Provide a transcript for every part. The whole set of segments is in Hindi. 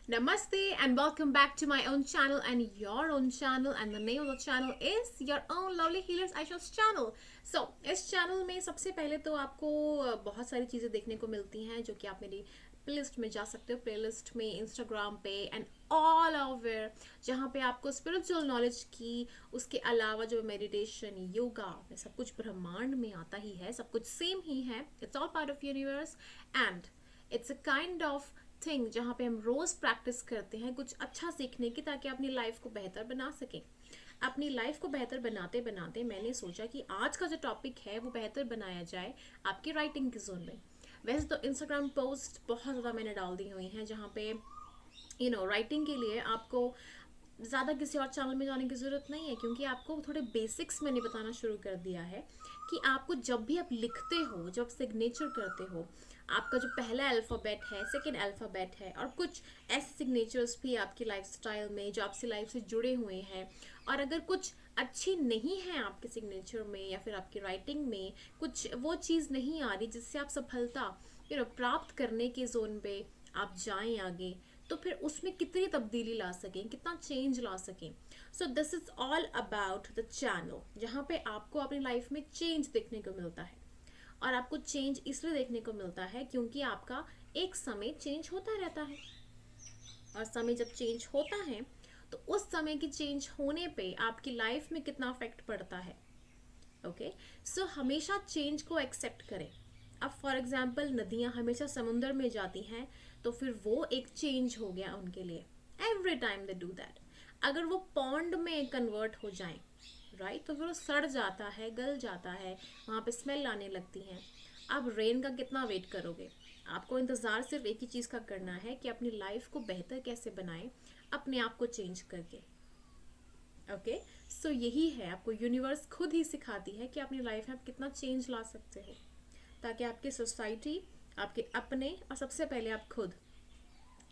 Namaste and welcome back to my own channel and your own channel, and the name of the channel is your own lovely healers Aisha's channel. So इस चैनल में सबसे पहले तो आपको बहुत सारी चीज़ें देखने को मिलती हैं जो कि आप मेरी प्लेलिस्ट में जा सकते हो, प्लेलिस्ट में इंस्टाग्राम पे एंड ऑल ओवर, जहाँ पे आपको स्पिरिचुअल नॉलेज की, उसके अलावा जो मेडिटेशन योगा में सब कुछ ब्रह्मांड में आता ही है, सब कुछ सेम ही है. It's all part of universe and it's a kind of thing जहाँ पे हम रोज प्रैक्टिस करते हैं कुछ अच्छा सीखने की, ताकि अपनी लाइफ को बेहतर बना सकें. अपनी लाइफ को बेहतर बनाते बनाते मैंने सोचा कि आज का जो टॉपिक है वो बेहतर बनाया जाए आपकी राइटिंग के जोन में. वैसे तो इंस्टाग्राम पोस्ट बहुत ज़्यादा मैंने डाल दी हुई हैं जहाँ पे राइटिंग के लिए आपको ज़्यादा किसी और चैनल में जाने की ज़रूरत नहीं है, क्योंकि आपको थोड़े बेसिक्स मैंने बताना शुरू कर दिया है कि आपको जब भी आप लिखते हो, जब सिग्नेचर करते हो, आपका जो पहला अल्फ़ाबेट है, सेकंड अल्फ़ाबेट है, और कुछ ऐसे सिग्नेचर्स भी आपकी लाइफस्टाइल में जो आपसे लाइफ से जुड़े हुए हैं, और अगर कुछ अच्छी नहीं है आपके सिग्नेचर में या फिर आपकी राइटिंग में, कुछ वो चीज़ नहीं आ रही जिससे आप सफलता प्राप्त करने के जोन पे आप जाएं आगे, तो फिर उसमें कितनी तब्दीली ला सकें, कितना चेंज ला सकें. So this is all about the channel जहाँ पे आपको अपनी लाइफ में चेंज देखने को मिलता है. और आपको चेंज इसलिए देखने को मिलता है क्योंकि आपका एक समय चेंज होता रहता है, और समय जब चेंज होता है तो उस समय की चेंज होने पे आपकी लाइफ में कितना अफेक्ट पड़ता है. ओके, सो हमेशा चेंज को एक्सेप्ट करें. अब फॉर एग्जाम्पल नदियाँ हमेशा समुंदर में जाती हैं, तो फिर वो एक चेंज हो गया उनके लिए. Every time they do that. अगर वो पॉन्ड में कन्वर्ट हो जाएं, राइट, तो फिर वो सड़ जाता है, गल जाता है, वहाँ पे स्मेल आने लगती हैं. आप रेन का कितना वेट करोगे? आपको इंतज़ार सिर्फ एक ही चीज़ का करना है कि अपनी लाइफ को बेहतर कैसे बनाएं, अपने आप को चेंज करके. ओके, सो यही है, आपको यूनिवर्स खुद ही सिखाती है कि अपनी लाइफ में आप कितना चेंज ला सकते हो, ताकि आपकी सोसाइटी, आपके अपने, और सबसे पहले आप खुद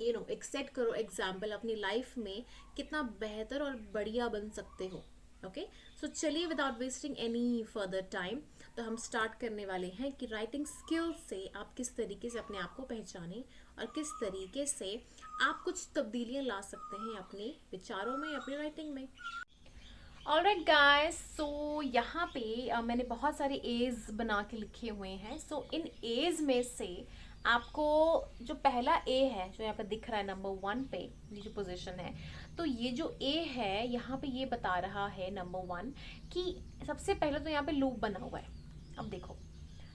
एक सेट करो एग्जाम्पल अपनी लाइफ में कितना बेहतर और बढ़िया बन सकते हो. ओके, सो चलिए without wasting any further time, तो हम स्टार्ट करने वाले हैं कि राइटिंग स्किल्स से आप किस तरीके से अपने आप को पहचानें और किस तरीके से आप कुछ तब्दीलियां ला सकते हैं अपने विचारों में, अपनी राइटिंग में. ऑलराइट गाइस, सो यहाँ पे मैंने बहुत सारे एज बना के लिखे हुए हैं. सो इन एज में से आपको जो पहला ए है, जो यहाँ पे दिख रहा है नंबर 1 पे, ये जो पोजीशन है, तो ये जो ए है यहाँ पे ये बता रहा है नंबर 1 कि सबसे पहले तो यहाँ पे लूप बना हुआ है. अब देखो,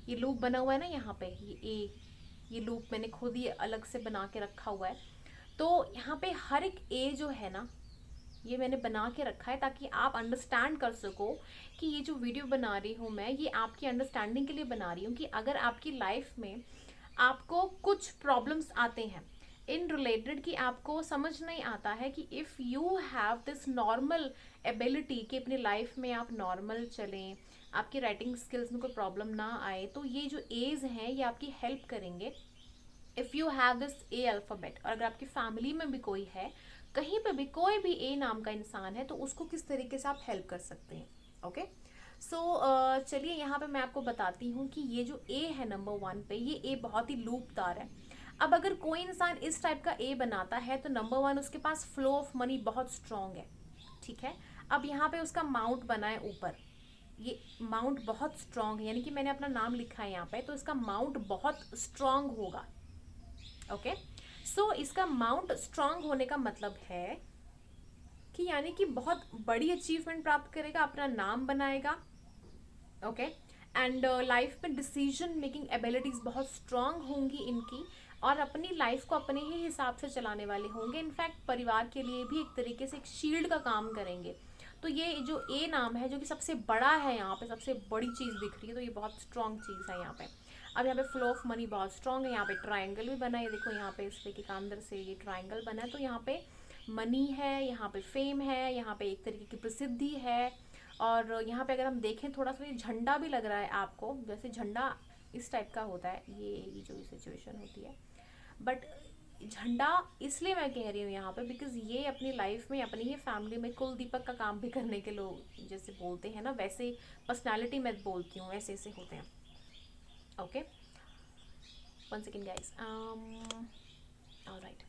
ये लूप बना हुआ है ना यहाँ पे, ये ए, ये लूप मैंने खुद ही अलग से बना के रखा हुआ है. तो यहाँ पे हर एक ए जो है ना, ये मैंने बना के रखा है ताकि आप अंडरस्टैंड कर सको कि ये जो वीडियो बना रही हूँ मैं, ये आपकी अंडरस्टैंडिंग के लिए बना रही हूँ कि अगर आपकी लाइफ में आपको कुछ प्रॉब्लम्स आते हैं इन रिलेटेड, कि आपको समझ नहीं आता है कि if you have this normal ability कि अपनी लाइफ में आप नॉर्मल चलें, आपकी राइटिंग स्किल्स में कोई प्रॉब्लम ना आए, तो ये जो एज हैं ये आपकी हेल्प करेंगे. If you have this A alphabet, और अगर आपकी फैमिली में भी कोई है, कहीं पे भी कोई भी ए नाम का इंसान है, तो उसको किस तरीके से आप हेल्प कर सकते हैं. ओके, सो चलिए यहाँ पे मैं आपको बताती हूँ कि ये जो ए है नंबर 1 पे, ये ए बहुत ही लूपदार है. अब अगर कोई इंसान इस टाइप का ए बनाता है तो नंबर 1 उसके पास फ्लो ऑफ मनी बहुत स्ट्रांग है. ठीक है, अब यहाँ पे उसका माउंट बना है ऊपर, ये माउंट बहुत स्ट्रांग है, यानी कि मैंने अपना नाम लिखा है यहाँ पे, तो इसका माउंट बहुत स्ट्रांग होगा. ओके, सो इसका माउंट स्ट्रांग होने का मतलब है कि यानी कि बहुत बड़ी अचीवमेंट प्राप्त करेगा, अपना नाम बनाएगा. ओके, एंड लाइफ में डिसीजन मेकिंग एबिलिटीज बहुत स्ट्रांग होंगी इनकी, और अपनी लाइफ को अपने ही हिसाब से चलाने वाले होंगे. इनफैक्ट परिवार के लिए भी एक तरीके से एक शील्ड का काम करेंगे. तो ये जो ए नाम है, जो कि सबसे बड़ा है यहाँ पे, सबसे बड़ी चीज़ दिख रही है, तो ये बहुत स्ट्रांग चीज़ है यहाँ पे. अब यहाँ पे फ्लो ऑफ मनी बहुत स्ट्रांग है. यहाँ पे ट्राइंगल भी बना है, देखो यहाँ पे इस तरीके का अंदर से ये ट्राइंगल बना है, तो यहाँ पे मनी है, यहाँ पे फेम है, यहाँ पे एक तरीके की प्रसिद्धि है. और यहाँ पे अगर हम देखें थोड़ा सा, ये झंडा भी लग रहा है आपको, जैसे झंडा इस टाइप का होता है, ये जो सिचुएशन होती है. बट झंडा इसलिए मैं कह रही हूँ यहाँ पे, बिकॉज ये अपनी लाइफ में, अपनी ही फैमिली में कुल दीपक का काम भी करने के लोग जैसे बोलते हैं ना, वैसे पर्सनैलिटी मैं बोलती हूँ, वैसे ऐसे होते हैं. Okay, 1 second guys. ऑलराइट,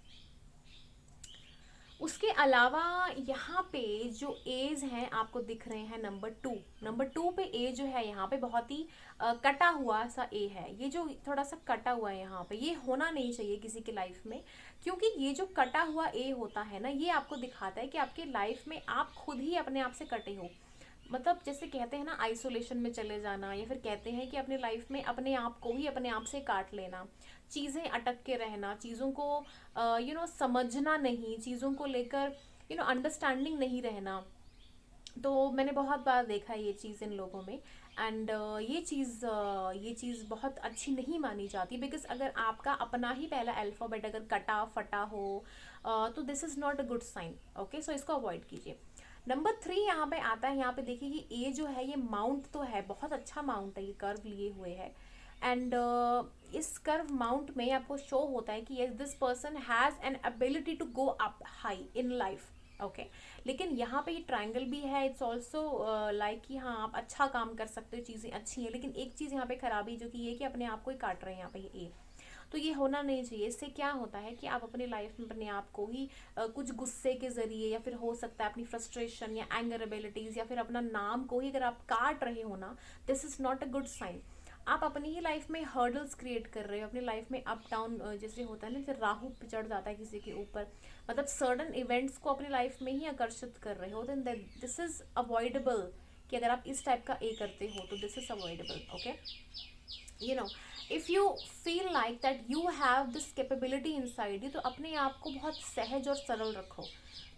अलावा यहाँ पे जो एज हैं आपको दिख रहे हैं नंबर 2 पे ए जो है यहाँ पे बहुत ही कटा हुआ सा ए है। ये जो थोड़ा सा कटा हुआ है यहाँ पे, ये होना नहीं चाहिए किसी की लाइफ में, क्योंकि ये जो कटा हुआ ए होता है ना, ये आपको दिखाता है कि आपकी लाइफ में आप खुद ही अपने आप से कटे हो। मतलब जैसे कहते हैं ना, आइसोलेशन में चले जाना, या फिर कहते हैं कि अपनी लाइफ में अपने आप को ही अपने आप से काट लेना, चीज़ें अटक के रहना, चीज़ों को समझना नहीं, चीज़ों को लेकर अंडरस्टैंडिंग नहीं रहना। तो मैंने बहुत बार देखा है ये चीज़ इन लोगों में। एंड ये चीज़ बहुत अच्छी नहीं मानी जाती, बिकॉज अगर आपका अपना ही पहला अल्फ़ाबेट अगर कटा फटा हो तो this is not a good sign. Okay, so इसको अवॉइड कीजिए। नंबर 3 यहाँ पे आता है। यहाँ पे देखिए कि ए जो है ये माउंट तो है, बहुत अच्छा माउंट है, ये कर्व लिए हुए है। एंड इस कर्व माउंट में आपको शो होता है कि yes this person has an ability to go up high in life. Okay, लेकिन यहाँ पे ये ट्रायंगल भी है, इट्स ऑल्सो लाइक कि हाँ आप अच्छा काम कर सकते हो, चीज़ें अच्छी हैं, लेकिन एक चीज़ यहाँ पे खराबी जो कि ये कि अपने आप को ही काट रहे हैं यहाँ पे ये ए। तो ये होना नहीं चाहिए। इससे क्या होता है कि आप अपनी लाइफ में अपने आप को ही कुछ गुस्से के ज़रिए, या फिर हो सकता है अपनी फ्रस्ट्रेशन या एंगर एबिलिटीज़, या फिर अपना नाम को ही अगर आप काट रहे हो ना, this is not a good sign. आप अपनी ही लाइफ में हर्डल्स क्रिएट कर रहे हो, अपनी लाइफ में अप डाउन जैसे होता है ना, जैसे राहु चढ़ जाता है किसी के ऊपर, मतलब सडन इवेंट्स को अपनी लाइफ में ही आकर्षित कर रहे हो, देन दिस इज़ अवॉइडेबल। कि अगर आप इस टाइप का ए करते हो तो this is avoidable. Okay, you know, if you feel like that you have this capability inside you, तो अपने आप को बहुत सहज और सरल रखो।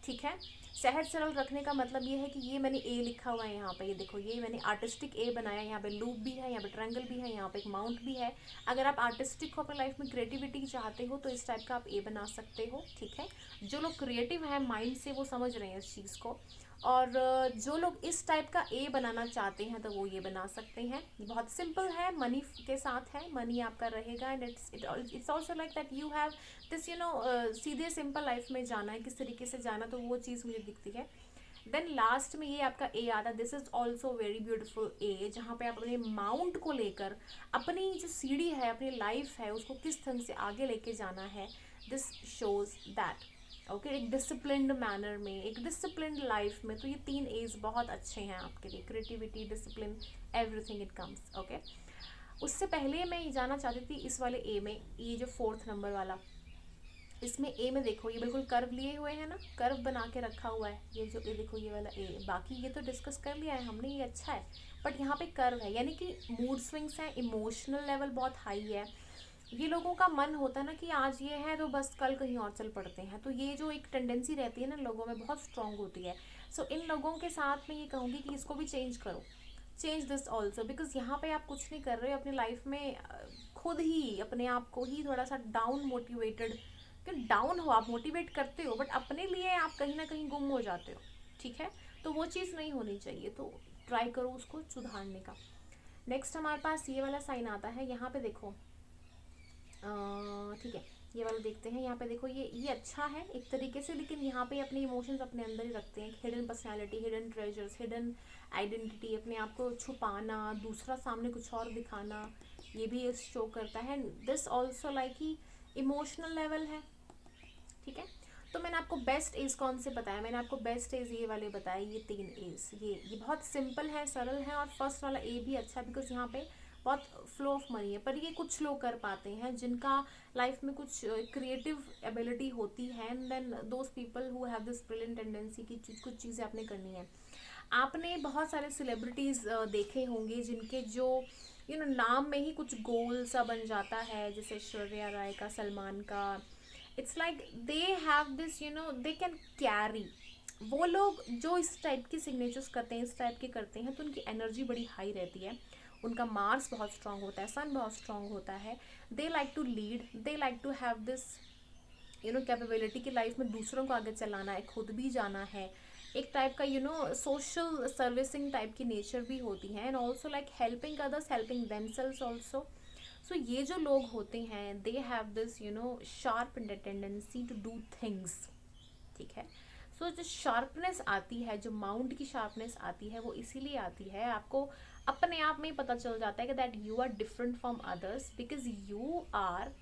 ठीक है, सहज सरल रखने का मतलब ये है कि ये मैंने ए लिखा हुआ है यहाँ पे, ये देखो ये मैंने आर्टिस्टिक ए बनाया, यहाँ पे लूप भी है, यहाँ पे ट्रायंगल भी है, यहाँ पे एक माउंट भी है। अगर आप आर्टिस्टिक हो, अपनी लाइफ में क्रिएटिविटी चाहते हो, तो इस टाइप का आप ए बना सकते हो। ठीक है, जो लोग क्रिएटिव हैं माइंड से वो समझ रहे हैं इस चीज़ को, और जो लोग इस टाइप का ए बनाना चाहते हैं तो वो ये बना सकते हैं। बहुत सिंपल है, मनी के साथ है, मनी आपका रहेगा। And it's also like that you have this सीधे सिंपल लाइफ में जाना है, किस तरीके से जाना, तो वो चीज़ मुझे दिखती है। देन लास्ट में ये आपका ए आता है, this is also very beautiful A, जहाँ पे आप अपने माउंट को लेकर अपनी जो सीढ़ी है, अपनी लाइफ है, उसको किस ढंग से आगे लेके जाना है, दिस शोज दैट। ओके, एक डिसिप्लिन्ड मैनर में, एक डिसिप्लिन्ड लाइफ में। तो ये 3 एज बहुत अच्छे हैं आपके लिए, creativity, discipline, everything it comes. Okay, उससे पहले मैं ये जानना चाहती थी इस वाले ए में, ये जो 4th नंबर वाला, इसमें ए में देखो ये बिल्कुल कर्व लिए हुए हैं ना, कर्व बना के रखा हुआ है, ये जो ए देखो ये वाला ए। बाकी ये तो डिस्कस कर लिया है हमने, ये अच्छा है, बट यहाँ पे कर्व है, यानी कि मूड स्विंग्स हैं, इमोशनल लेवल बहुत हाई है। ये लोगों का मन होता है ना कि आज ये है तो बस कल कहीं और चल पड़ते हैं, तो ये जो एक टेंडेंसी रहती है ना लोगों में, बहुत स्ट्रांग होती है। सो इन लोगों के साथ मैं ये कहूँगी कि इसको भी चेंज करो, चेंज दिस ऑल्सो, बिकॉज यहाँ पे आप कुछ नहीं कर रहे हो अपनी लाइफ में, खुद ही अपने आप को ही थोड़ा सा डाउन मोटिवेटेड, कि डाउन हो, आप मोटिवेट करते हो बट अपने लिए आप कहीं ना कहीं गुम हो जाते हो। ठीक है, तो वो चीज़ नहीं होनी चाहिए, तो ट्राई करो उसको सुधारने का। नेक्स्ट हमारे पास ये वाला साइन आता है, यहाँ पे देखो, ठीक है, ये वाला देखते हैं। यहाँ पे देखो ये अच्छा है एक तरीके से, लेकिन यहाँ पे अपने इमोशंस अपने अंदर ही रखते हैं, hidden personality, hidden treasures, hidden identity, अपने आप को छुपाना, दूसरा सामने कुछ और दिखाना, ये भी शो करता है। This also like he emotional level है। ठीक है, तो मैंने आपको बेस्ट एज कौन से बताया, मैंने आपको बेस्ट एज ये वाले बताए, ये 3 एज, ये बहुत सिंपल है, सरल है, और फर्स्ट वाला ए भी अच्छा है, बिकॉज यहाँ पे बहुत फ्लो ऑफ मनी है। पर ये कुछ लोग कर पाते हैं जिनका लाइफ में कुछ क्रिएटिव एबिलिटी होती है, and then those people who have this brilliant tendency की कुछ चीज़ें आपने करनी है। आपने बहुत सारे सेलिब्रिटीज़ देखे होंगे जिनके जो नाम में ही कुछ गोल सा बन जाता है, जैसे ऐश्वर्या राय का, सलमान का। It's like they have this they can carry. वो लोग जो इस टाइप की सिग्नेचर्स करते हैं, इस टाइप के करते हैं, तो उनकी एनर्जी बड़ी हाई रहती है, उनका मार्स बहुत स्ट्रांग होता है, सन बहुत स्ट्रांग होता है। They like to lead, they like to have this capability की लाइफ में दूसरों को आगे चलाना है, खुद भी जाना है, एक टाइप का सोशल सर्विसिंग टाइप की नेचर भी होती है, and also like helping others, helping themselves also. So ये जो लोग होते हैं, they have this sharp tendency to do things. ठीक है, सो जो शार्पनेस आती है, जो माउंट की शार्पनेस आती है, वो इसीलिए आती है, आपको अपने आप में ही पता चल जाता है कि that you are different from others, because you are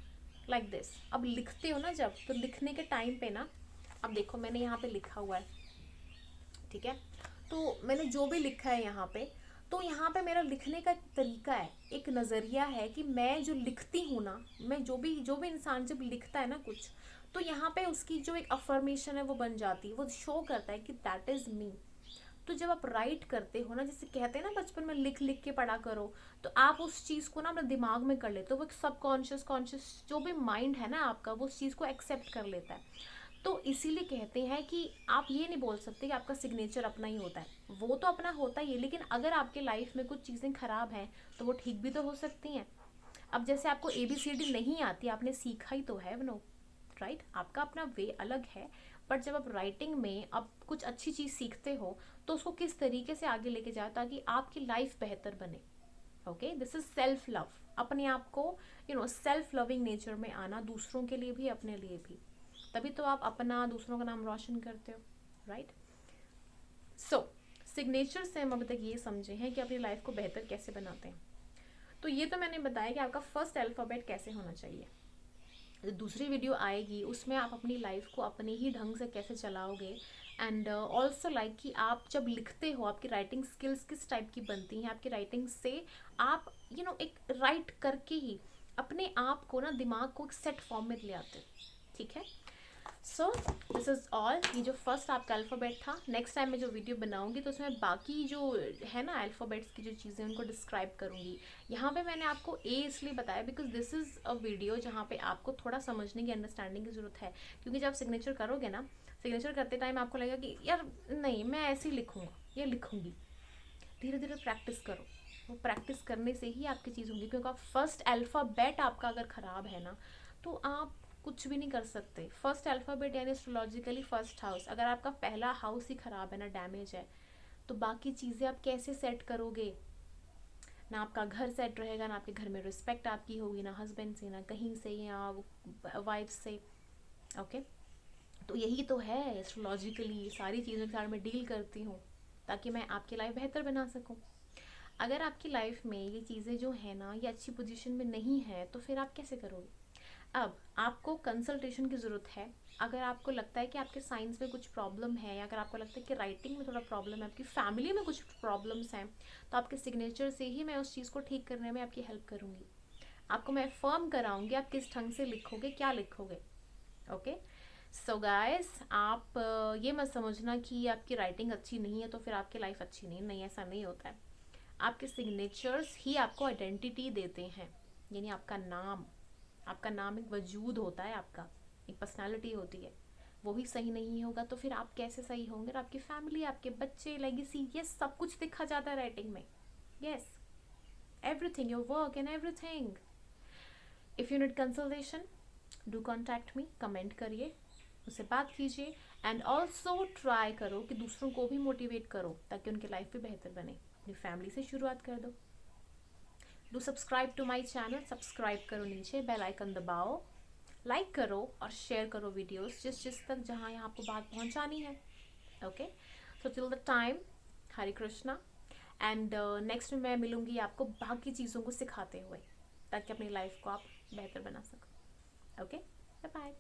like this. अब लिखते हो ना जब, तो लिखने के टाइम पे ना अब देखो मैंने यहाँ पे लिखा हुआ है, ठीक है, तो मैंने जो भी लिखा है यहाँ पे, तो यहाँ पे मेरा लिखने का एक तरीका है, एक नज़रिया है कि मैं जो लिखती हूँ ना, मैं जो भी इंसान जब लिखता है ना कुछ, तो यहाँ पे उसकी जो एक अफर्मेशन है वो बन जाती है, वो शो करता है कि दैट इज़ मी। तो जब आप राइट करते हो ना, जैसे कहते हैं ना बचपन में लिख लिख के पढ़ा करो, तो आप उस चीज़ को ना अपने दिमाग में कर लेते हो, वो एक सबकॉन्शियस कॉन्शियस जो भी माइंड है ना आपका, वो उस चीज़ को एक्सेप्ट कर लेता है। तो इसीलिए कहते हैं कि आप ये नहीं बोल सकते कि आपका सिग्नेचर अपना ही होता है, वो तो अपना होता ही है, लेकिन अगर आपके लाइफ में कुछ चीज़ें खराब हैं तो वो ठीक भी तो हो सकती हैं। अब जैसे आपको ABCD नहीं आती, आपने सीखा ही तो है, नो राइट, आपका अपना वे अलग है, बट जब आप राइटिंग में अब कुछ अच्छी चीज़ सीखते हो तो उसको किस तरीके से आगे लेके जाए ताकि आपकी लाइफ बेहतर बने। Okay, this is self love, अपने आप को सेल्फ लविंग नेचर में आना, दूसरों के लिए भी अपने लिए भी, तभी तो आप अपना दूसरों का नाम रोशन करते हो, राइट। सो सिग्नेचर से हम अभी तक ये समझे हैं कि अपनी लाइफ को बेहतर कैसे बनाते हैं। तो ये तो मैंने बताया कि आपका फर्स्ट अल्फ़ाबेट कैसे होना चाहिए। जो दूसरी वीडियो आएगी उसमें आप अपनी लाइफ को अपने ही ढंग से कैसे चलाओगे, एंड ऑल्सो लाइक कि आप जब लिखते हो आपकी राइटिंग स्किल्स किस टाइप की बनती हैं, आपकी राइटिंग से आप एक राइट करके ही अपने आप को ना, दिमाग को एक सेट फॉर्म में ले आते हो, ठीक है। सो दिस इज़ ऑल, ये जो फर्स्ट आपका अल्फ़ाबेट था, नेक्स्ट टाइम मैं जो वीडियो बनाऊंगी तो उसमें बाकी जो है ना अल्फ़ाबेट्स की जो चीज़ें उनको डिस्क्राइब करूंगी। यहाँ पे मैंने आपको ए इसलिए बताया because this is a video जहाँ पे आपको थोड़ा समझने की, अंडरस्टैंडिंग की ज़रूरत है, क्योंकि जब सिग्नेचर करोगे ना, सिग्नेचर करते टाइम आपको लगेगा कि यार नहीं मैं ऐसे ही लिखूँगा या लिखूँगी, धीरे धीरे प्रैक्टिस करो, वो प्रैक्टिस करने से ही आपकी चीज़ होंगी, क्योंकि फर्स्ट अल्फ़ाबेट आपका अगर ख़राब है ना तो आप कुछ भी नहीं कर सकते। फर्स्ट अल्फ़ाबेट यानी एस्ट्रोलॉजिकली फर्स्ट हाउस, अगर आपका पहला हाउस ही ख़राब है ना, डैमेज है, तो बाकी चीज़ें आप कैसे सेट करोगे। ना आपका घर सेट रहेगा, ना आपके घर में रिस्पेक्ट आपकी होगी, ना हस्बैंड से, ना कहीं से, या वाइफ से। ओके, तो यही तो है एस्ट्रोलॉजिकली, सारी चीज़ों के साथ मैं डील करती हूँ ताकि मैं आपकी लाइफ बेहतर बना सकूँ। अगर आपकी लाइफ में ये चीज़ें जो है ना, ये अच्छी पोजीशन में नहीं है, तो फिर आप कैसे करोगे। अब आपको कंसल्टेशन की ज़रूरत है। अगर आपको लगता है कि आपके साइंस में कुछ प्रॉब्लम है, या अगर आपको लगता है कि राइटिंग में थोड़ा प्रॉब्लम है, आपकी फैमिली में कुछ प्रॉब्लम्स हैं, तो आपके सिग्नेचर से ही मैं उस चीज़ को ठीक करने में आपकी हेल्प करूँगी। आपको मैं फर्म कराऊंगी आप किस ढंग से लिखोगे, क्या लिखोगे। ओके, सो गाइस, आप ये मत समझना कि आपकी राइटिंग अच्छी नहीं है तो फिर आपकी लाइफ अच्छी नहीं, नहीं ऐसा नहीं होता है। आपके सिग्नेचर्स ही आपको आइडेंटिटी देते हैं, यानी आपका नाम एक वजूद होता है, आपका एक पर्सनालिटी होती है। वो ही सही नहीं होगा तो फिर आप कैसे सही होंगे, और आपकी फैमिली, आपके बच्चे, लेगेसी, ये सब कुछ दिखा जाता है राइटिंग में। Yes, everything, your work and everything. If you need consultation, do contact me, comment करिए, उससे बात कीजिए, एंड ऑल्सो ट्राई करो कि दूसरों को भी मोटिवेट करो ताकि उनकी लाइफ भी बेहतर बने। अपनी फैमिली से शुरुआत कर दो। Do subscribe to my channel, subscribe करो, नीचे बेल आइकन दबाओ, लाइक करो और शेयर करो वीडियोस जिस तक जहाँ यहाँ आपको बात पहुँचानी है। Okay, so till the time, Hare Krishna, and next में मैं मिलूँगी आपको बाकी चीज़ों को सिखाते हुए ताकि अपनी लाइफ को आप बेहतर बना सको। Okay, bye bye.